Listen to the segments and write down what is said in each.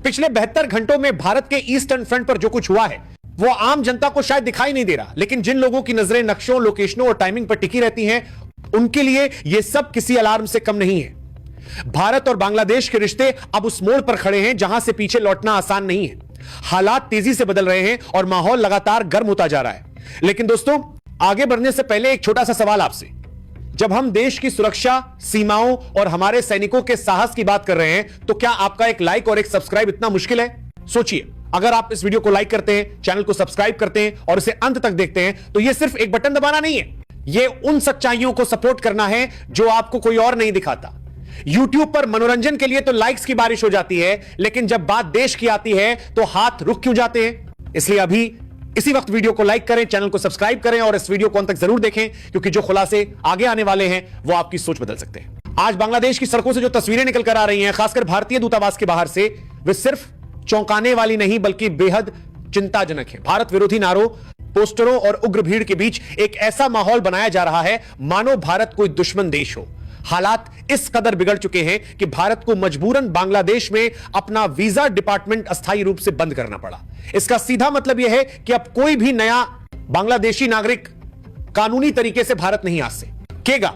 पिछले 72 घंटों में भारत के ईस्टर्न फ्रंट पर जो कुछ हुआ है वो आम जनता को शायद दिखाई नहीं दे रहा, लेकिन जिन लोगों की नजरें नक्शों, लोकेशनों और टाइमिंग पर टिकी रहती हैं, उनके लिए यह सब किसी अलार्म से कम नहीं है। भारत और बांग्लादेश के रिश्ते अब उस मोड़ पर खड़े हैं जहां से पीछे लौटना आसान नहीं है। हालात तेजी से बदल रहे हैं और माहौल लगातार गर्म होता जा रहा है। लेकिन दोस्तों, आगे बढ़ने से पहले एक छोटा सा सवाल आपसे। जब हम देश की सुरक्षा, सीमाओं और हमारे सैनिकों के साहस की बात कर रहे हैं, तो क्या आपका एक लाइक और एक सब्सक्राइब इतना मुश्किल है? सोचिए, अगर आप इस वीडियो को लाइक करते हैं, चैनल को सब्सक्राइब करते हैं और इसे अंत तक देखते हैं, तो यह सिर्फ एक बटन दबाना नहीं है, यह उन सच्चाइयों को सपोर्ट करना है जो आपको कोई और नहीं दिखाता। YouTube पर मनोरंजन के लिए तो लाइक्स की बारिश हो जाती है, लेकिन जब बात देश की आती है तो हाथ रुक क्यों जाते हैं? इसलिए अभी इसी वक्त वीडियो को लाइक करें, चैनल को सब्सक्राइब करें और इस वीडियो को अंत तक जरूर देखें, क्योंकि जो खुलासे आगे आने वाले हैं वो आपकी सोच बदल सकते हैं। आज बांग्लादेश की सड़कों से जो तस्वीरें निकल कर आ रही हैं, खासकर भारतीय दूतावास के बाहर से, वे सिर्फ चौंकाने वाली नहीं बल्कि बेहद चिंताजनक है। भारत विरोधी नारों, पोस्टरों और उग्र भीड़ के बीच एक ऐसा माहौल बनाया जा रहा है मानो भारत कोई दुश्मन देश हो। हालात इस कदर बिगड़ चुके हैं कि भारत को मजबूरन बांग्लादेश में अपना वीजा डिपार्टमेंट अस्थायी रूप से बंद करना पड़ा। इसका सीधा मतलब यह है कि अब कोई भी नया बांग्लादेशी नागरिक कानूनी तरीके से भारत नहीं आ सकेगा।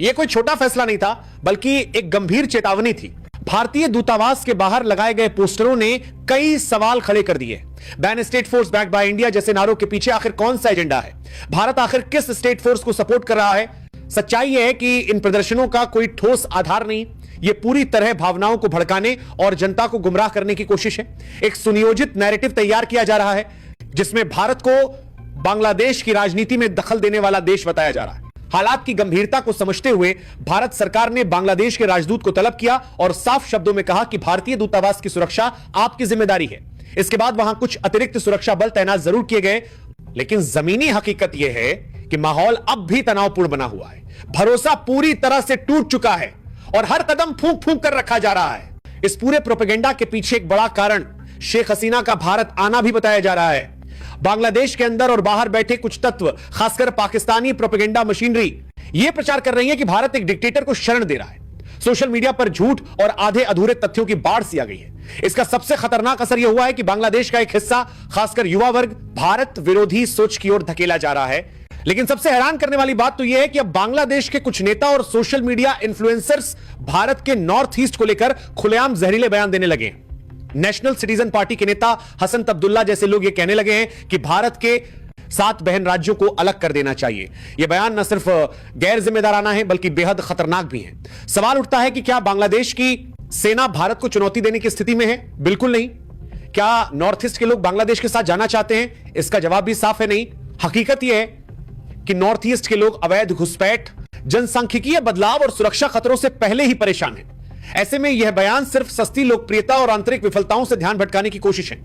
यह कोई छोटा फैसला नहीं था, बल्कि एक गंभीर चेतावनी थी। भारतीय दूतावास के बाहर लगाए गए पोस्टरों ने कई सवाल खड़े कर दिए। Ban state force backed by India जैसे नारों के पीछे आखिर कौन सा एजेंडा है? भारत आखिर किस स्टेट फोर्स को सपोर्ट कर रहा है? सच्चाई यह है कि इन प्रदर्शनों का कोई ठोस आधार नहीं। यह पूरी तरह भावनाओं को भड़काने और जनता को गुमराह करने की कोशिश है। एक सुनियोजित नैरेटिव तैयार किया जा रहा है जिसमें भारत को बांग्लादेश की राजनीति में दखल देने वाला देश बताया जा रहा है। हालात की गंभीरता को समझते हुए भारत सरकार ने बांग्लादेश के राजदूत को तलब किया और साफ शब्दों में कहा कि भारतीय दूतावास की सुरक्षा आपकी जिम्मेदारी है। इसके बाद वहां कुछ अतिरिक्त सुरक्षा बल तैनात जरूर किए गए, लेकिन जमीनी हकीकत यह है कि माहौल अब भी तनावपूर्ण बना हुआ है। भरोसा पूरी तरह से टूट चुका है और हर कदम फूंक फूंक कर रखा जा रहा है। इस पूरे प्रोपेगेंडा के पीछे एक बड़ा कारण शेख हसीना का भारत आना भी बताया जा रहा है। बांग्लादेश के अंदर और बाहर बैठे कुछ तत्व, खासकर पाकिस्तानी प्रोपेगेंडा मशीनरी, यह प्रचार कर रही है कि भारत एक डिक्टेटर को शरण दे रहा है। सोशल मीडिया पर झूठ और आधे अधूरे तथ्यों की बाढ़ सी आ गई है। इसका सबसे खतरनाक असर यह हुआ है कि बांग्लादेश का एक हिस्सा, खासकर युवा वर्ग, भारत विरोधी सोच की ओर धकेला जा रहा है। लेकिन सबसे हैरान करने वाली बात तो यह है कि अब बांग्लादेश के कुछ नेता और सोशल मीडिया इन्फ्लुएंसर्स भारत के नॉर्थ ईस्ट को लेकर खुलेआम जहरीले बयान देने लगे हैं। नेशनल सिटीजन पार्टी के नेता हसन अब्दुल्ला जैसे लोग यह कहने लगे हैं कि भारत के 7 बहन राज्यों को अलग कर देना चाहिए। यह बयान न सिर्फ गैर जिम्मेदाराना है बल्कि बेहद खतरनाक भी है। सवाल उठता है कि क्या बांग्लादेश की सेना भारत को चुनौती देने की स्थिति में है? बिल्कुल नहीं। क्या नॉर्थ ईस्ट के लोग बांग्लादेश के साथ जाना चाहते हैं? इसका जवाब भी साफ है, नहीं। हकीकत यह है कि नॉर्थ ईस्ट के लोग अवैध घुसपैठ, जनसांख्यिकीय बदलाव और सुरक्षा खतरों से पहले ही परेशान हैं। ऐसे में यह बयान सिर्फ सस्ती लोकप्रियता और आंतरिक विफलताओं से ध्यान भटकाने की कोशिश है।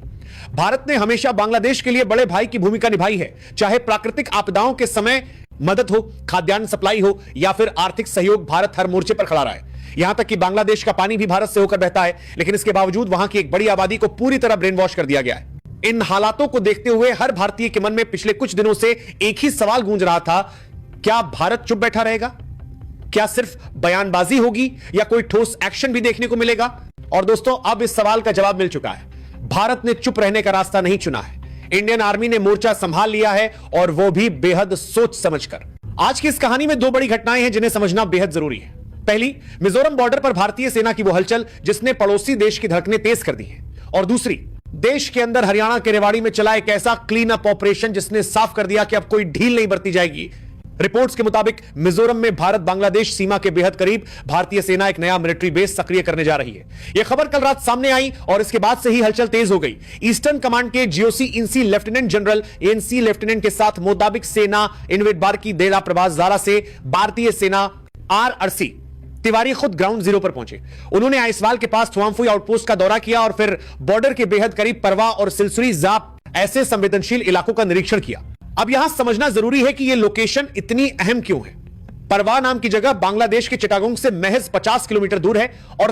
भारत ने हमेशा बांग्लादेश के लिए बड़े भाई की भूमिका निभाई है, चाहे प्राकृतिक आपदाओं के समय मदद हो, खाद्यान्न सप्लाई हो या फिर आर्थिक सहयोग। भारत हर मोर्चे पर खड़ा रहा है। यहां तक कि बांग्लादेश का पानी भी भारत से होकर बहता है, लेकिन इसके बावजूद वहां की एक बड़ी आबादी को पूरी तरह ब्रेन वॉश कर दिया गया है। इन हालातों को देखते हुए हर भारतीय के मन में पिछले कुछ दिनों से एक ही सवाल गूंज रहा था, क्या भारत चुप बैठा रहेगा? क्या सिर्फ बयानबाजी होगी या कोई ठोस एक्शन भी देखने को मिलेगा? और दोस्तों, अब इस सवाल का जवाब मिल चुका है। भारत ने चुप रहने का रास्ता नहीं चुना है। इंडियन आर्मी ने मोर्चा संभाल लिया है और वो भी बेहद सोच समझकर। आज की इस कहानी में 2 बड़ी घटनाएं हैं जिन्हें समझना बेहद जरूरी है। पहली, मिजोरम बॉर्डर पर भारतीय सेना की वो हलचल जिसने पड़ोसी देश की धड़कनें तेज कर दी हैं, और दूसरी, देश के अंदर हरियाणा के रेवाड़ी में चला एक ऐसा क्लीन अप ऑपरेशन जिसने साफ कर दिया कि अब कोई ढील नहीं बरती जाएगी। रिपोर्ट्स के मुताबिक मिजोरम में भारत बांग्लादेश सीमा के बेहद करीब भारतीय सेना एक नया मिलिट्री बेस सक्रिय करने जा रही है। यह खबर कल रात सामने आई और इसके बाद से ही हलचल तेज हो गई। ईस्टर्न कमांड के GOC in C lieutenant general NC lieutenant के साथ मोताबिक सेना इनवेडबार की देरा प्रभास जारा से भारतीय सेना आरआरसी तिवारी खुद ग्राउंड जीरो पर पहुंचे। उन्होंने आइसवाल के पास थुआम्फुई आउटपोस्ट का दौरा किया और फिर बॉर्डर के बेहद करीब परवा और सिलसुरी जाप ऐसे संवेदनशील इलाकों का निरीक्षण किया। अब यहां समझना जरूरी है कि यह लोकेशन इतनी अहम क्यों है। परवा नाम की जगह बांग्लादेश के चिटागोंग से महज 50 किलोमीटर दूर है और